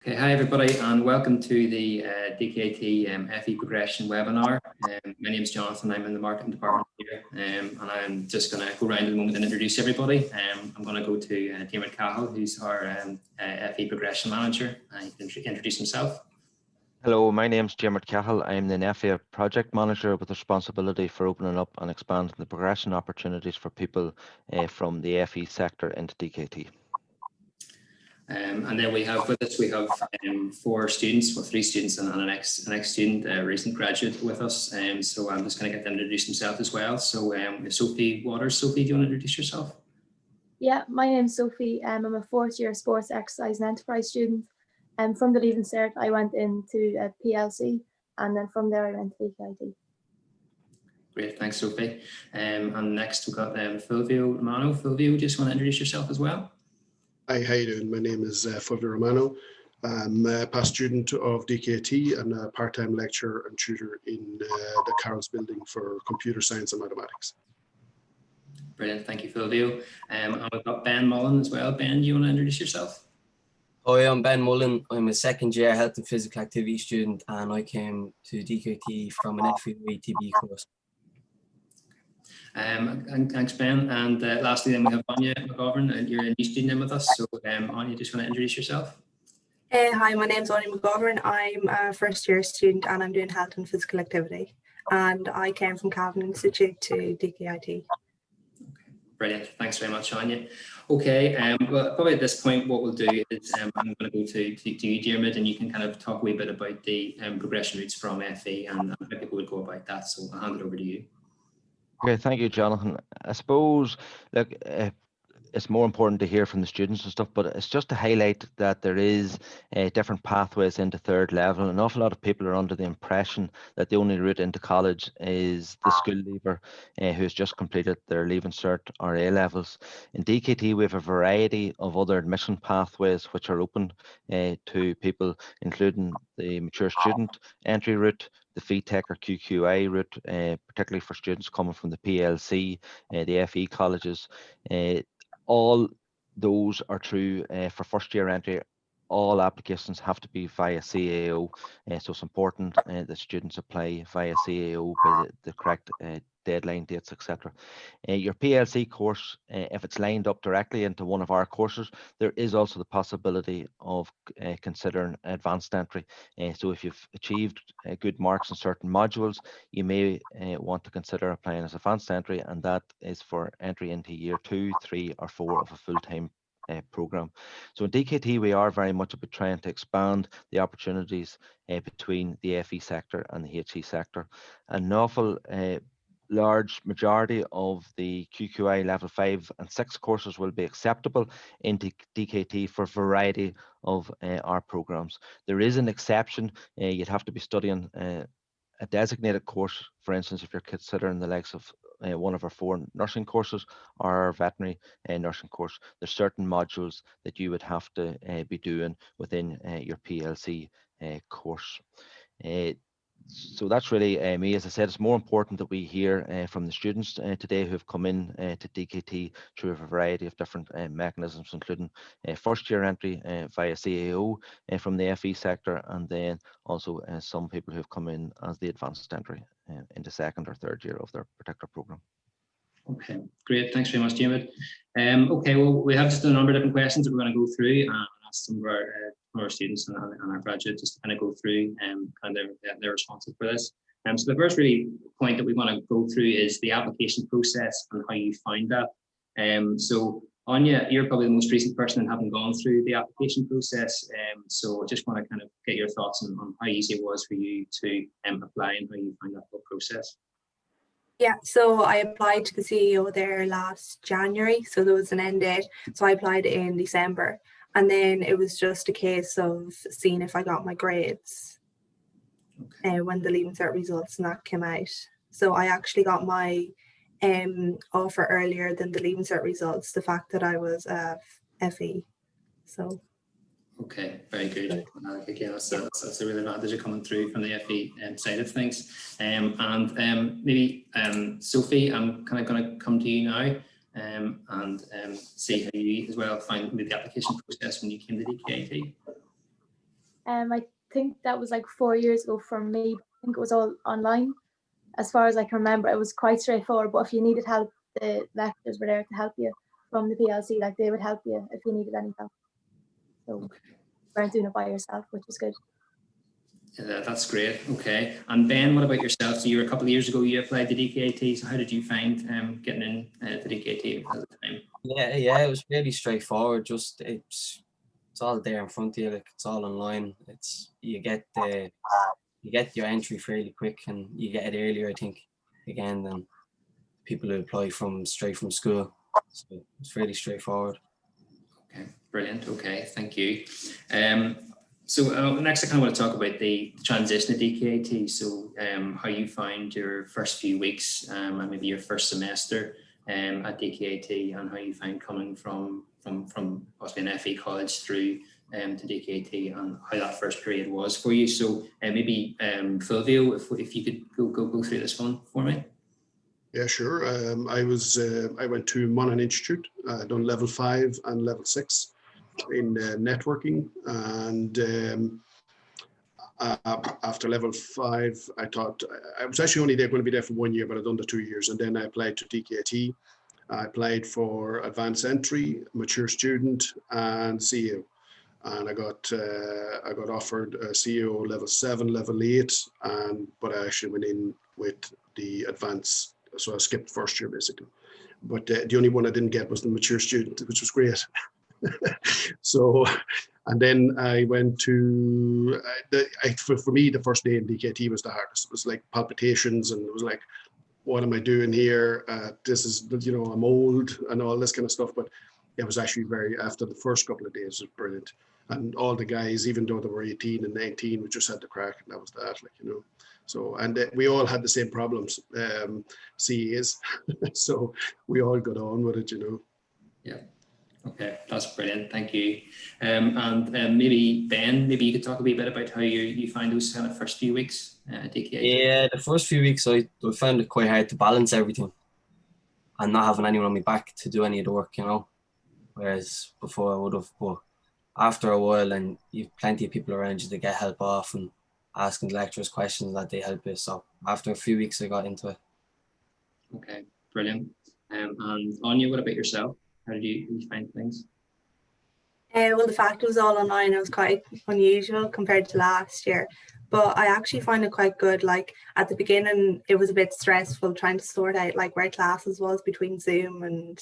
Okay, hi everybody, and welcome to the DKT FE Progression webinar. My name is Jonathan. I'm in the marketing department here, and I'm just going to go around in a moment and introduce everybody. I'm going to go to Diarmuid Cahill, who's our FE Progression Manager. He can introduce himself. Hello, my name is Diarmuid Cahill. I am the NFA Project Manager with responsibility for opening up and expanding the progression opportunities for people from the FE sector into DKT. And then we have with us, we have four students, well, three students and an ex-student, a recent graduate with us. So I'm just going to get them to introduce themselves as well. So Sophie Waters. Sophie, do you want to introduce yourself? Yeah, my name's Sophie. I'm a fourth year sports exercise and enterprise student. And from the Leaving Cert, I went into a PLC, and then from there I went to DKT. Great, thanks, Sophie. And next we've got Fulvio Romano. Fulvio, just want to introduce yourself as well? Hi, how you doing? My name is Fulvio Romano. I'm a past student of DKT and a part-time lecturer and tutor in the Carroll's building for computer science and mathematics. Brilliant, thank you, Fulvio. And we've got Ben Mullen as well. Ben, do you want to introduce yourself? Hi, I'm Ben Mullen. I'm a second year health and physical activity student, and I came to DKT from an FE course. And thanks, Ben. And lastly, then we have Anya McGovern, and you're a new student in with us. So, Anya, just want to introduce yourself? Hi, my name's Anya McGovern. I'm a first year student and I'm doing health and physical activity. And I came from Calvin Institute to DKIT. Okay, brilliant. Thanks very much, Anya. Okay, well, probably at this point, what we'll do is I'm going to go to you, Diarmuid, and you can kind of talk a wee bit about the progression routes from FE and how people would go about that. So I'll hand it over to you. Okay, thank you, Jonathan. I suppose, look, it's more important to hear from the students and stuff, but it's just to highlight that there is different pathways into third level. An awful lot of people are under the impression that the only route into college is the school leaver who's just completed their Leaving Cert or A levels. In DKT, we have a variety of other admission pathways which are open to people, including the mature student entry route, the FETech or QQI route, particularly for students coming from the PLC, the FE colleges. All those are true for first year entry. All applications have to be via CAO, so it's important that students apply via CAO by the correct deadline dates, etc. Your PLC course, if it's lined up directly into one of our courses, there is also the possibility of considering advanced entry. So if you've achieved good marks in certain modules, you may want to consider applying as advanced entry, and that is for entry into year 2, 3, or 4 of a full-time program. So in DKT, we are very much about trying to expand the opportunities between the FE sector and the HE sector. An awful large majority of the QQI level 5 and 6 courses will be acceptable into DKT for a variety of our programs. There is an exception. You'd have to be studying a designated course, for instance, if you're considering the likes of one of our 4 nursing courses or our veterinary nursing course. There's certain modules that you would have to be doing within your PLC course. So that's really me. As I said, it's more important that we hear from the students today who have come in to DKT through a variety of different mechanisms, including first year entry via CAO from the FE sector, and then also some people who have come in as the advanced entry into second or third year of their particular program. Okay, great. Thanks very much, Diarmuid. Okay, well, we have just a number of different questions that we're going to go through and ask some of our students and our graduates just to kind of go through kind of their responses for this. So the first really point that we want to go through is the application process and how you find that. So Anya, you're probably the most recent person in having gone through the application process. So I just want to kind of get your thoughts on how easy it was for you to apply and how you find that whole process. Yeah, so I applied to the CEO there last January, so there was an end date. So I applied in December, and then it was just a case of seeing if I got my grades when the Leaving Cert results and that came out. So I actually got my offer earlier than the Leaving Cert results, the fact that I was FE. So. Okay, very good. Again, that's a real advantage of coming through from the FE side of things. Maybe Sophie, I'm kind of going to come to you now and see how you as well find the application process when you came to DKT. I think that was like 4 years ago for me. I think it was all online. As far as I can remember, it was quite straightforward, but if you needed help, the lecturers were there to help you from the PLC, like they would help you if you needed any help. So Okay. you weren't doing it by yourself, which was good. Yeah, that's great. Okay. And Ben, what about yourself? So you were a couple of years ago, you applied to DKT. So how did you find getting in to DKT at the time? Yeah, it was really straightforward. Just it's all there in front of you, like it's all online. It's you get your entry fairly quick, and you get it earlier, I think, again than people who apply straight from school. So it's fairly straightforward. Okay, brilliant. Okay, thank you. So next, I kind of want to talk about the transition to DKT. So how you found your first few weeks and maybe your first semester at DKT, and how you find coming from possibly an FE college through to DKT, and how that first period was for you. So maybe Fulvio, if you could go through this one for me. Yeah, sure. I went to Monaghan Institute, done level 5 and level 6 in networking, and after level 5, I thought I was actually only going to be there for 1 year, but I'd done the 2 years, and then I applied to DKT. I applied for advanced entry, mature student, and CEO, and I got offered a CEO level 7, level 8, but I actually went in with the advanced. So I skipped first year basically, but the only one I didn't get was the mature student, which was great. So, and then I went to, for me, the first day in DKT was the hardest. It was like palpitations, and it was like, what am I doing here? This is, I'm old and all this kind of stuff. But it was actually after the first couple of days, it was brilliant. And all the guys, even though they were 18 and 19, we just had to crack, and that was that, So, and we all had the same problems, CAs. So we all got on with it, Yeah. Okay, that's brilliant. Thank you. And maybe Ben, maybe you could talk a wee bit about how you find those kind of first few weeks at DKT. Yeah, the first few weeks I found it quite hard to balance everything and not having anyone on my back to do any of the work, whereas before I would have. But after a while, and you've plenty of people around you to get help off and asking the lecturers questions that they help you. So after a few weeks, I got into it. Okay, brilliant. And Anya, what about yourself? How did you find things? Well, the fact it was all online, it was quite unusual compared to last year. But I actually find it quite good. Like at the beginning, it was a bit stressful trying to sort out like where classes was between Zoom and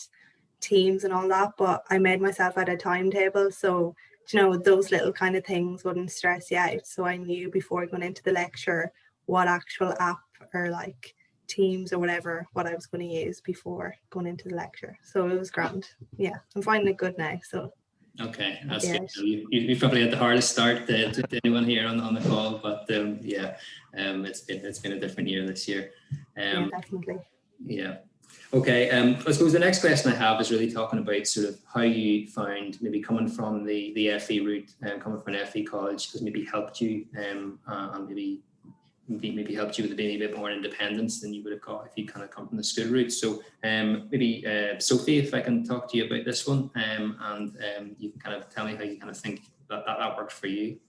Teams and all that. But I made myself at a timetable, so those little kind of things wouldn't stress you out. So I knew before going into the lecture what actual app or like Teams or whatever what I was going to use before going into the lecture. So it was grand. Yeah, I'm finding it good now. So. Okay, that's good. You probably had the hardest start to anyone here on the call, but it's been a different year this year. Yeah, definitely. Yeah. Okay. I suppose the next question I have is really talking about sort of how you found maybe coming from the FE route and coming from an FE college has maybe helped you and maybe helped you with being a bit more independence than you would have got if you kind of come from the school route. So maybe Sophie, if I can talk to you about this one, and you can kind of tell me how you kind of think that worked for you.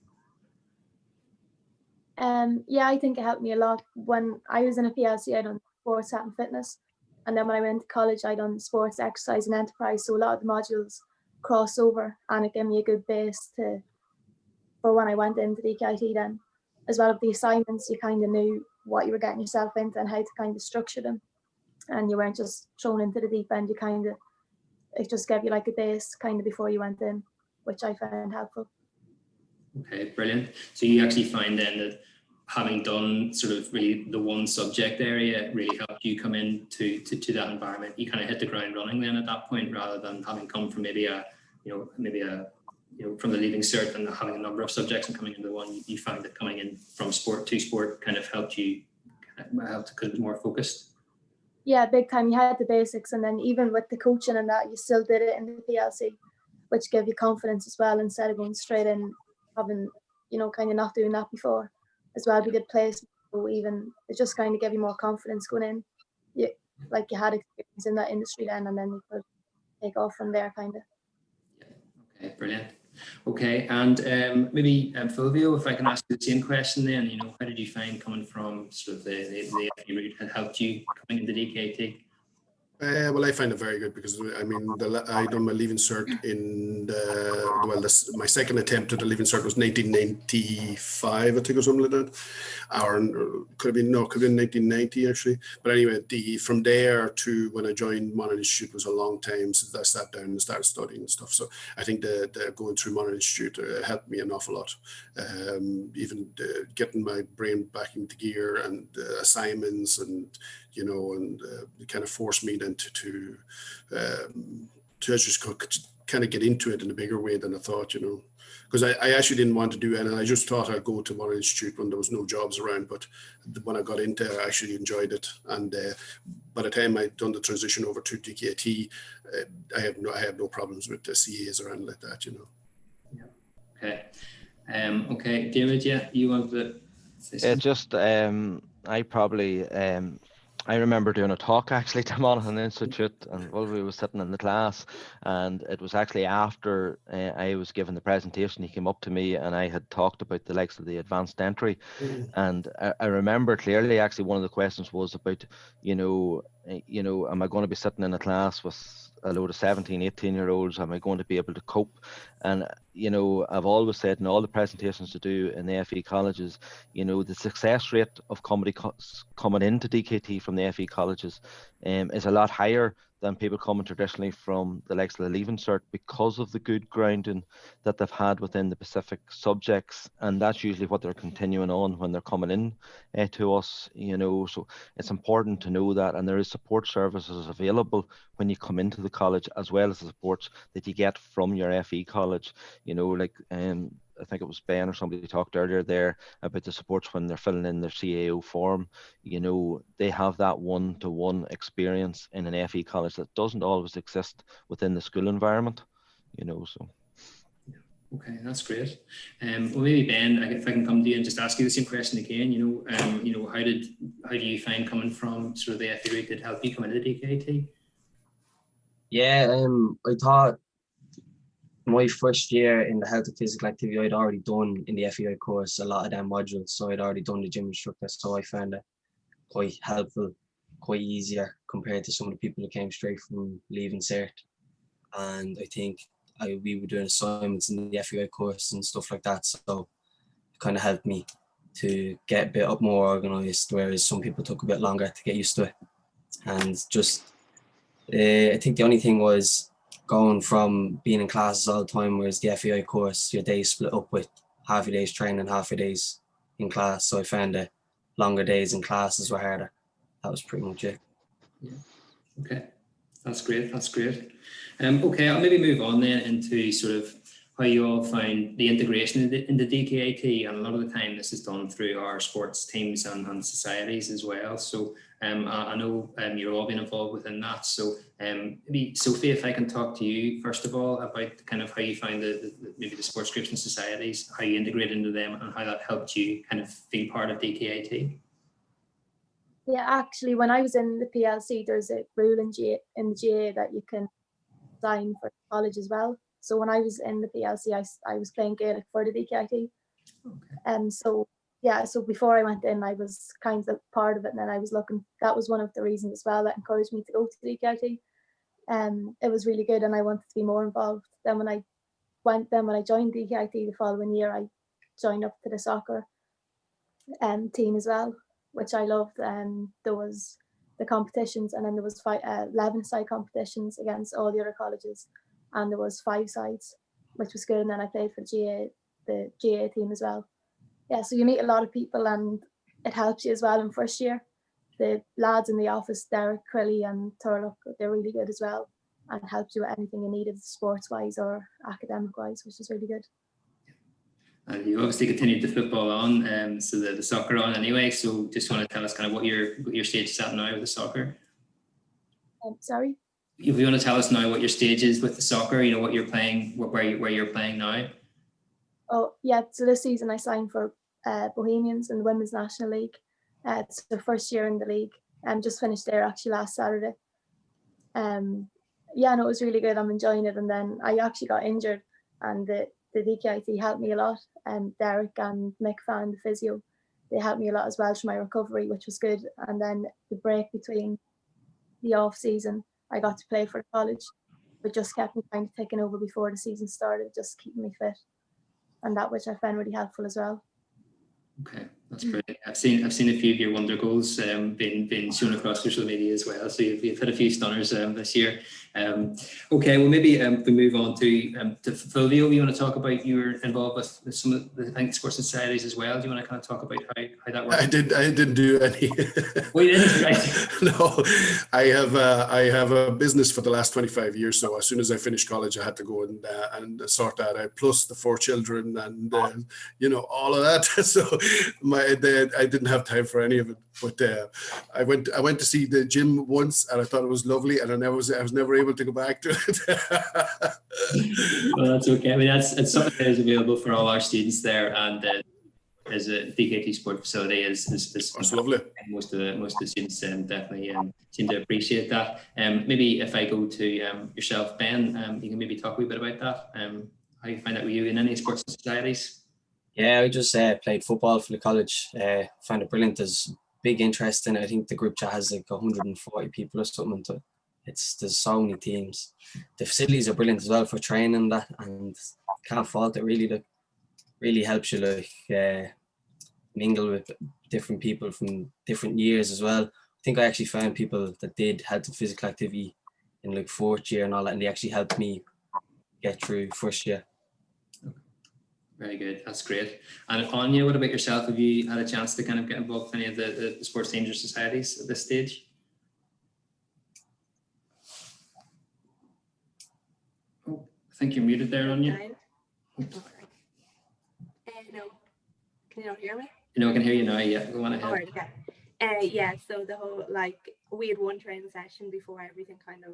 Yeah, I think it helped me a lot. When I was in a PLC, I done sports, health and fitness, and then when I went to college, I done sports, exercise, and enterprise. So a lot of the modules crossed over, and it gave me a good base for when I went into DKT then. As well as the assignments, you kind of knew what you were getting yourself into and how to kind of structure them. And you weren't just thrown into the deep end. It just gave you like a base kind of before you went in, which I found helpful. Okay, brilliant. So you actually find then that having done sort of really the one subject area really helped you come into that environment. You kind of hit the ground running then at that point, rather than having come from maybe from the leaving cert and having a number of subjects and coming into the one. You found that coming in from sport to sport kind of helped you because it was more focused. Yeah, big time. You had the basics, and then even with the coaching and that, you still did it in the PLC, which gave you confidence as well, instead of going straight in having, kind of not doing that before. As well, we did placement, so even it just kind of gave you more confidence going in. You had experience in that industry then, and then you could take off from there kind of. Okay, brilliant. Okay, and maybe Fulvio, if I can ask you the same question then, you know, how did you find coming from sort of the FE route had helped you coming into DKT? Well, I find it very good because I mean, I done my leaving cert in my second attempt at the leaving cert was 1995, I think, or something like that, or could have been 1990 actually. But anyway, from there to when I joined Monaghan Institute was a long time since I sat down and started studying and stuff. So I think the going through Monaghan Institute helped me an awful lot. Even getting my brain back into gear and assignments and it kind of forced me then to just kind of get into it in a bigger way than I thought, because I actually didn't want to do anything. I just thought I'd go to Monaghan Institute when there was no jobs around, but when I got into it, I actually enjoyed it. And by the time I'd done the transition over to DKT, I have no problems with the CAs or anything like that, Yeah. Okay. Okay, David, yeah, you want to say something? Just I remember doing a talk actually to Monaghan Institute, and we was sitting in the class, and it was actually after I was given the presentation. He came up to me, and I had talked about the likes of the advanced entry, and I remember clearly actually one of the questions was about, am I going to be sitting in a class with a load of 17, 18-year-olds? Am I going to be able to cope? And I've always said in all the presentations to do in the FE colleges, the success rate of coming into DKT from the FE colleges is a lot higher than people coming traditionally from the likes of the Leaving Cert, because of the good grounding that they've had within the specific subjects, and that's usually what they're continuing on when they're coming in to us. So it's important to know that, and there is support services available when you come into the college, as well as the supports that you get from your FE college. I think it was Ben or somebody talked earlier there about the supports when they're filling in their CAO form. They have that one-to-one experience in an FE college that doesn't always exist within the school environment. So. Okay, that's great. Well, maybe Ben, if I can come to you and just ask you the same question again. How do you find coming from sort of the FE route that helped you come into DKT? Yeah, I thought my first year in the health and physical activity, I'd already done in the FEI course a lot of them modules, so I'd already done the gym instructor, so I found it quite helpful, quite easier compared to some of the people who came straight from leaving cert. And I think we were doing assignments in the FEI course and stuff like that, so it kind of helped me to get a bit up more organised, whereas some people took a bit longer to get used to it. And just I think the only thing was going from being in classes all the time, whereas the FEI course, your days split up with half your days training, half your days in class. So I found that longer days in classes were harder. That was pretty much it. Yeah. Okay, that's great. That's great. Okay, I'll maybe move on then into sort of how you all find the integration into DKIT, and a lot of the time this is done through our sports teams and societies as well. So I know you've all been involved within that. So maybe Sophie, if I can talk to you first of all about kind of how you find maybe the sports groups and societies, how you integrate into them, and how that helped you kind of feel part of DKIT. Yeah, actually, when I was in the PLC, there's a rule in the GA that you can sign for college as well. So when I was in the PLC, I was playing Gaelic for the DKIT. Okay. So before I went in, I was kind of part of it, and then I was looking. That was one of the reasons as well that encouraged me to go to the DKIT. It was really good, and I wanted to be more involved. Then when I joined DKIT the following year, I joined up to the soccer team as well, which I loved. There was the competitions, and then there was 11-side competitions against all the other colleges, and there was 5 sides, which was good. And then I played for the GA team as well. Yeah, so you meet a lot of people, and it helps you as well in first year. The lads in the office, Derek, Crilly and Turlock, they're really good as well, and helps you with anything you needed sports-wise or academic-wise, which is really good. And you obviously continued the football on, so the soccer on anyway. So just want to tell us kind of what your stage is at now with the soccer. Sorry? If you want to tell us now what your stage is with the soccer, what you're playing, where you're playing now. Oh yeah, so this season I signed for Bohemians in the Women's National League. It's the first year in the league. Just finished there actually last Saturday. Yeah, no, it was really good. I'm enjoying it. And then I actually got injured, and the the DKIT helped me a lot, and Derek and Mick found the physio. They helped me a lot as well through my recovery, which was good. And then the break between the off season, I got to play for college, but just kept me kind of taking over before the season started, just keeping me fit, and that which I found really helpful as well. Okay, that's brilliant. I've seen a few of your wonder goals being shown across social media as well. So you've had a few stunners this year. Okay, well maybe we move on to Fulvio. You want to talk about you were involved with some of the, I think, sports societies as well. Do you want to kind of talk about how that works? I didn't do any. Well, you didn't, right? No, I have a business for the last 25 years. So as soon as I finished college, I had to go and sort that out. Plus the 4 children and all of that. So I didn't have time for any of it. But I went to see the gym once, and I thought it was lovely, and I was never able to go back to it. Well, that's okay. I mean, it's something that is available for all our students there, and as a DKT sport facility is lovely. Most of the students definitely seem to appreciate that. Maybe if I go to yourself, Ben, you can maybe talk a wee bit about that. How you find that with you in any sports societies? Yeah, I just played football for the college. Found it brilliant. There's big interest in it. I think the group chat has like 140 people or something. There's so many teams. The facilities are brilliant as well for training that, and can't fault it. Really helps you mingle with different people from different years as well. I think I actually found people that did health and physical activity in like 4th year and all that, and they actually helped me get through 1st year. Very good. That's great. And Anya, what about yourself? Have you had a chance to kind of get involved in any of the sports danger societies at this stage? Oh, I think you're muted there, Anya. No. Can you not hear me? No, I can hear you now. Yeah, go on ahead. All right, okay. Yeah, so the whole, we had one training session before everything kind of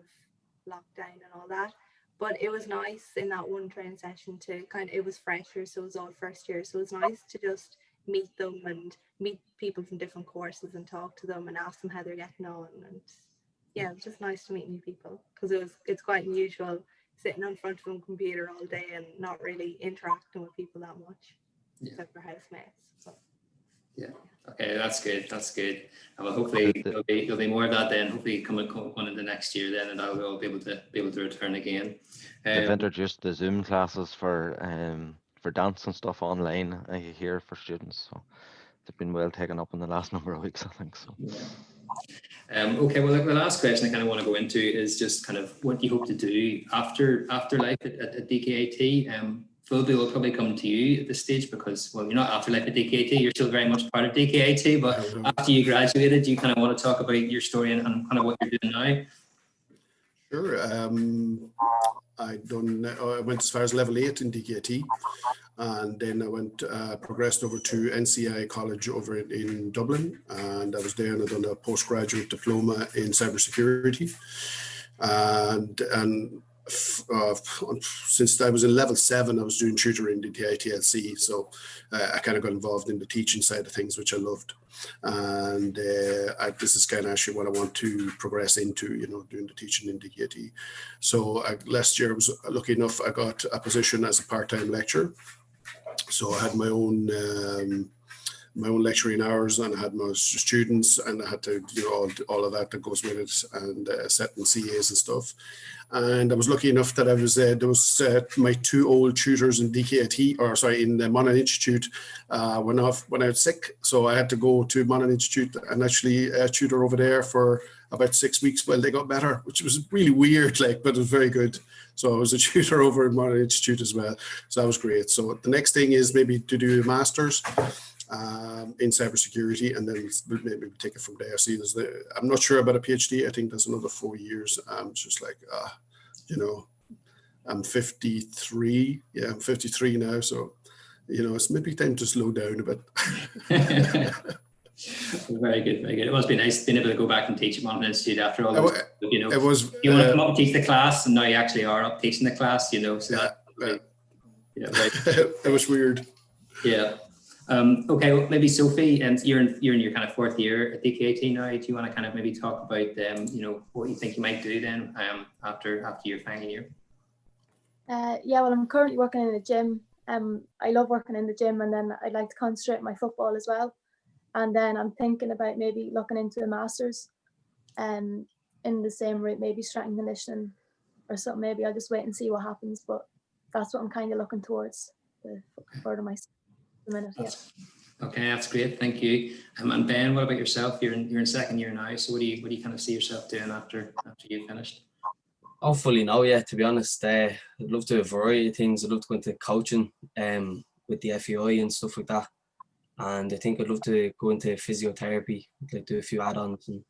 locked down and all that. But it was nice in that one training session to it was fresher, so it was all 1st year. So it was nice to just meet them and meet people from different courses and talk to them and ask them how they're getting on. And yeah, it was just nice to meet new people, because it's quite unusual sitting in front of a computer all day and not really interacting with people that much, except for housemates. So. Yeah. Okay, that's good. Well, hopefully there'll be more of that then. Hopefully coming into next year then, and I'll be able to return again. They've introduced the Zoom classes for dance and stuff online, I hear, for students. So they've been well taken up in the last number of weeks, I think so. Yeah. Okay, well, the last question I kind of want to go into is just kind of what you hope to do after life at DKIT. Fulvio will probably come to you at this stage because, well, you're not after life at DKIT, you're still very much part of DKIT, but after you graduated, you kind of want to talk about your story and kind of what you're doing now? Sure. I went as far as level 8 in DKIT, and then I progressed over to NCI College over in Dublin, and I was there and I done a postgraduate diploma in cybersecurity, and since I was in level 7, I was doing tutoring in the ITLC, so I kind of got involved in the teaching side of things, which I loved, and this is kind of actually what I want to progress into, doing the teaching in DKT. So last year I was lucky enough, I got a position as a part-time lecturer, so I had my own lecturing hours, and I had my students, and I had to do all of that goes with it, and setting CAs and stuff. And I was lucky enough that I was there was my 2 old tutors in in the Monaghan Institute went out sick, so I had to go to Monaghan Institute and actually tutor over there for about 6 weeks while they got better, which was really weird, but it was very good. So I was a tutor over in Monaghan Institute as well, so that was great. So the next thing is maybe to do a master's in cybersecurity, and then maybe take it from there. See, I'm not sure about a PhD. I think there's another 4 years. I'm just I'm 53. Yeah, I'm 53 now, so it's maybe time to slow down a bit. Very good, very good. It must be nice being able to go back and teach at Monaghan Institute after all. It was. You want to come up and teach the class, and now you actually are up teaching the class. So right. It was weird. Yeah. Okay, well, maybe Sophie, and you're in your kind of 4th year at DKT now. Do you want to kind of maybe talk about what you think you might do then after your final year? Yeah, well, I'm currently working in a gym I love working in the gym, and then I'd like to concentrate on my football as well. And then I'm thinking about maybe looking into a master's in the same route, maybe strength and conditioning or something. Maybe I'll just wait and see what happens, but that's what I'm kind of looking towards to further myself at the minute. Okay, that's great. Thank you. And Ben, what about yourself? You're in second year now. So what do you kind of see yourself doing after you've finished? Hopefully now, yeah, to be honest, I'd love to do a variety of things. I'd love to go into coaching with the FEI and stuff like that. And I think I'd love to go into physiotherapy, like do a few add-ons and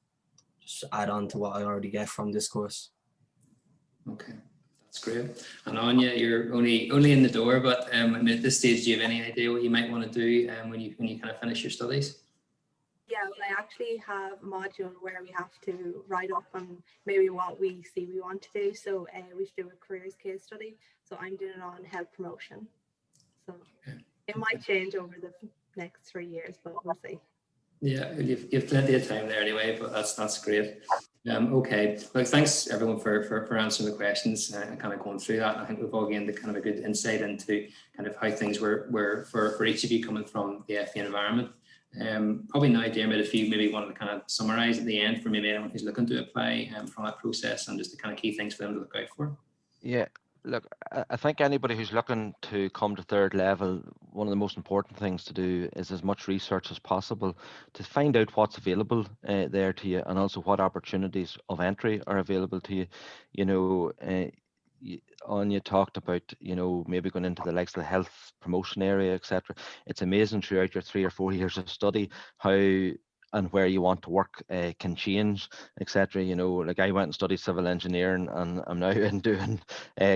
just add on to what I already get from this course. Okay, that's great. And Anya, you're only in the door, but I mean, at this stage, do you have any idea what you might want to do when you kind of finish your studies? Yeah, well, I actually have a module where we have to write up on maybe what we see we want to do. So we should do a careers case study. So I'm doing it on health promotion. So it might change over the next 3 years, but we'll see. Yeah, you've plenty of time there anyway, but that's great. Okay, well, thanks everyone for answering the questions and kind of going through that. I think we've all gained kind of a good insight into kind of how things were for each of you coming from the FE environment. Probably now, Dermot, if you maybe wanted to kind of summarize at the end for maybe anyone who's looking to apply from that process and just the kind of key things for them to look out for. Yeah, look, I think anybody who's looking to come to third level, one of the most important things to do is as much research as possible to find out what's available there to you, and also what opportunities of entry are available to you. You know, Anya talked about, you know, maybe going into the likes of the health promotion area, etc. It's amazing throughout your 3 or 4 years of study how and where you want to work can change, etc. You know, like I went and studied civil engineering, and I'm now in doing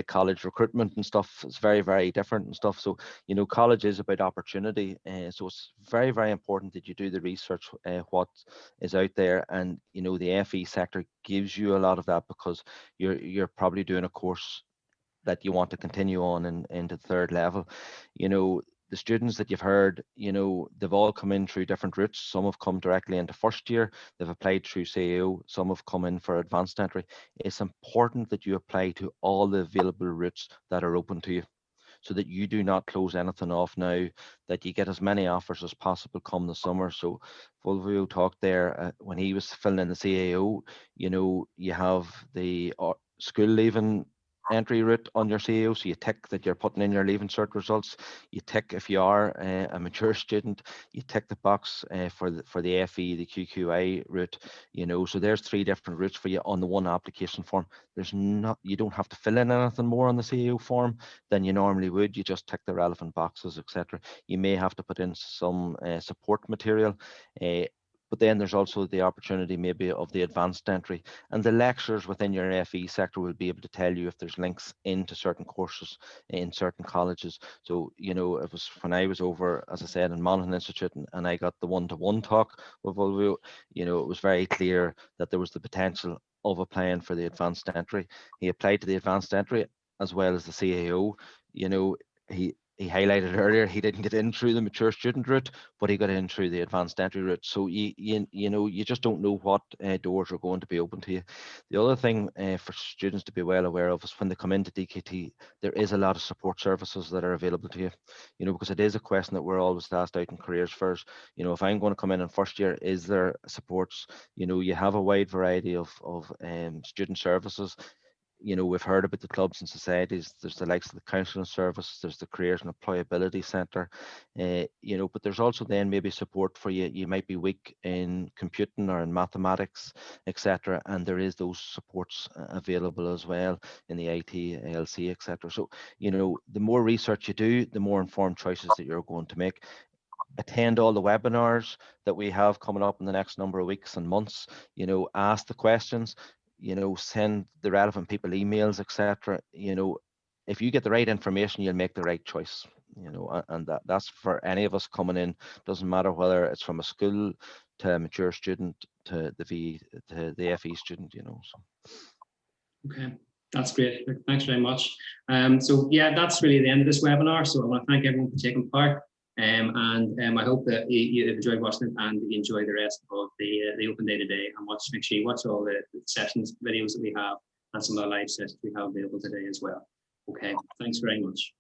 college recruitment and stuff. It's very, very different and stuff. So, you know, college is about opportunity. So it's very, very important that you do the research, what is out there. And, you know, the FE sector gives you a lot of that, because you're probably doing a course that you want to continue on into third level. You know, the students that you've heard, you know, they've all come in through different routes. Some have come directly into first year, they've applied through CAO, some have come in for advanced entry. It's important that you apply to all the available routes that are open to you, so that you do not close anything off now, that you get as many offers as possible come the summer. So Fulvio talked there when he was filling in the CAO, you know, you have the school leaving entry route on your CAO, so you tick that you're putting in your leaving cert results. You tick if you are a mature student. You tick the box for the FE, the QQI route. You know, so there's 3 different routes for you on the one application form. You don't have to fill in anything more on the CAO form than you normally would. You just tick the relevant boxes, etc. You may have to put in some support material. But then there's also the opportunity maybe of the advanced entry, and the lecturers within your FE sector will be able to tell you if there's links into certain courses in certain colleges. So, you know, it was when I was over, as I said, in Monaghan Institute, and I got the one-to-one talk with Fulvio, you know, it was very clear that there was the potential of applying for the advanced entry. He applied to the advanced entry as well as the CAO. You know, he highlighted earlier, he didn't get in through the mature student route, but he got in through the advanced entry route. So you know, you just don't know what doors are going to be open to you. The other thing for students to be well aware of is when they come into DKT, there is a lot of support services that are available to you. You know, because it is a question that we're always asked out in careers fairs. You know, if I'm going to come in first year, is there supports? You know, you have a wide variety of student services. You know, we've heard about the clubs and societies. There's the likes of the counselling service, there's the careers and employability centre, you know, but there's also then maybe support for you. You might be weak in computing or in mathematics, etc. And there is those supports available as well in the IT, ALC, etc. So, you know, the more research you do, the more informed choices that you're going to make. Attend all the webinars that we have coming up in the next number of weeks and months. You know, ask the questions, you know, send the relevant people emails, etc. You know, if you get the right information, you'll make the right choice. You know, and that's for any of us coming in. Doesn't matter whether it's from a school to a mature student to the FE student. You know. So. Okay, that's great. Thanks very much. So yeah, that's really the end of this webinar. So I want to thank everyone for taking part. I hope that you've enjoyed watching it and you enjoy the rest of the open day today, and make sure you watch all the sessions, videos that we have, and some of the live sessions we have available today as well. Okay, thanks very much.